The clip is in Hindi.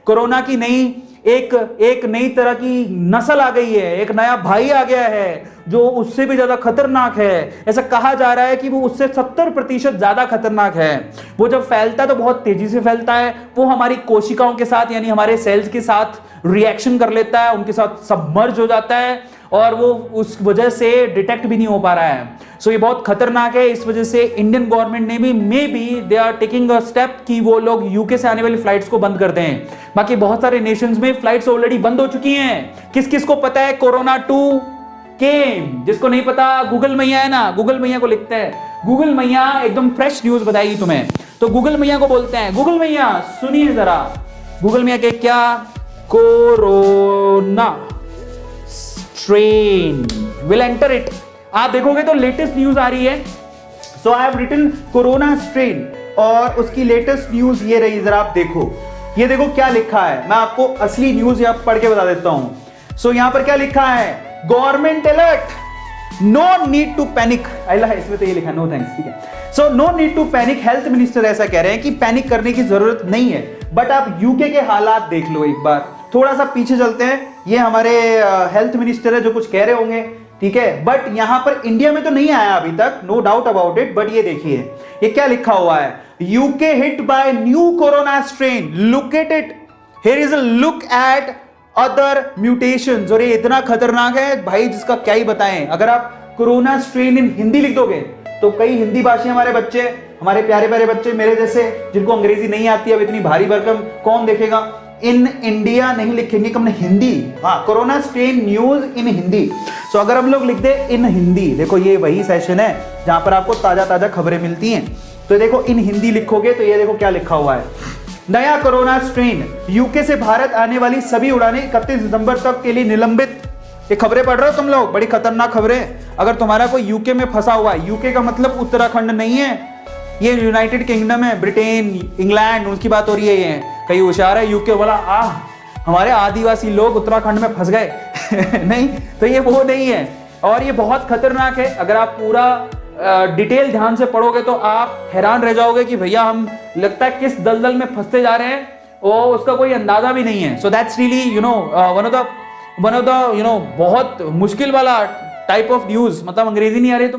कोरोना की एक नई तरह की नस्ल आ गई है, एक नया भाई आ गया है जो उससे भी ज्यादा खतरनाक है। ऐसा कहा जा रहा है कि वो उससे 70% ज्यादा खतरनाक है। वो जब फैलता है तो बहुत तेजी से फैलता है, वो हमारी कोशिकाओं के साथ यानी हमारे सेल्स के साथ रिएक्शन कर लेता है, उनके साथ सबमर्ज हो जाता है और वो उस वजह से डिटेक्ट भी नहीं हो पा रहा है। सो ये बहुत खतरनाक है। इस वजह से इंडियन गवर्नमेंट ने भी maybe they are taking a step कि वो लोग यूके से आने वाली फ्लाइट्स को बंद कर दें। बाकी बहुत सारे नेशंस में फ्लाइट्स ऑलरेडी बंद हो चुकी हैं। किस किस को पता है कोरोना 2 केम? जिसको नहीं पता गूगल मैया है ना, गूगल मैया को लिखते हैं। गूगल मैया एकदम फ्रेश न्यूज बताएगी तुम्हें। तो गूगल मैया को बोलते हैं, गूगल मैया सुनिए जरा। गूगल मैया के क्या? Corona strain will enter it. आप देखोगे तो लेटेस्ट न्यूज आ रही है। So I have written corona strain और उसकी लेटेस्ट न्यूज ये रही, जरा आप देखो। ये देखो क्या लिखा है, मैं आपको असली न्यूज यहां पढ़ के बता देता हूं। सो यहां पर क्या लिखा है? Government alert, no need to panic. इसमें तो ये लिखा नो थैंक्स, ठीक है। So no need to panic. Health minister ऐसा कह रहे हैं कि पैनिक करने की जरूरत नहीं है। बट आप यूके के हालात देख लो एक बार, थोड़ा सा पीछे चलते हैं। ये हमारे हेल्थ मिनिस्टर है जो कुछ कह रहे होंगे, ठीक है। बट यहां पर इंडिया में तो नहीं आया अभी तक, no doubt about it. But ये देखिए ये क्या लिखा हुआ है, UK hit by new corona strain, look at it, here is a look at other mutations. और ये इतना खतरनाक है भाई जिसका क्या ही बताएं। अगर आप कोरोना स्ट्रेन इन हिंदी लिख दोगे तो कई हिंदी भाषी हमारे बच्चे, हमारे प्यारे प्यारे बच्चे मेरे जैसे जिनको अंग्रेजी नहीं आती, अब इतनी भारी भरकम कौन देखेगा, इन इंडिया नहीं लिखेंगे कि हमने हिंदी, हाँ corona strain news in Hindi. सो अगर हम लोग लिख दे इन हिंदी, देखो ये वही सेशन है जहां पर आपको ताजा ताजा खबरें मिलती हैं। तो देखो इन हिंदी लिखोगे तो ये देखो क्या लिखा हुआ है, नया कोरोना स्ट्रेन, यूके से भारत आने वाली सभी उड़ानें 31 दिसंबर तक के लिए निलंबित। ये खबरें पढ़ रहे हो तुम लोग, बड़ी खतरनाक खबरें। अगर तुम्हारा कोई यूके में फंसा हुआ है, यूके का मतलब उत्तराखंड नहीं है, ये यूनाइटेड किंगडम है, ब्रिटेन, इंग्लैंड, उसकी बात हो रही है। ये कई होशियार है यूके वाला, हमारे आदिवासी लोग उत्तराखंड में फंस गए नहीं, तो ये वो नहीं है। और ये बहुत खतरनाक है। अगर आप पूरा डिटेल ध्यान से पढ़ोगे तो आप हैरान रह जाओगे कि भैया हम लगता है किस दलदल में फंसते जा रहे हैं और उसका कोई अंदाजा भी नहीं है। So that's really one of the बहुत मुश्किल वाला टाइप ऑफ न्यूज। मतलब अंग्रेजी नहीं आ रही तो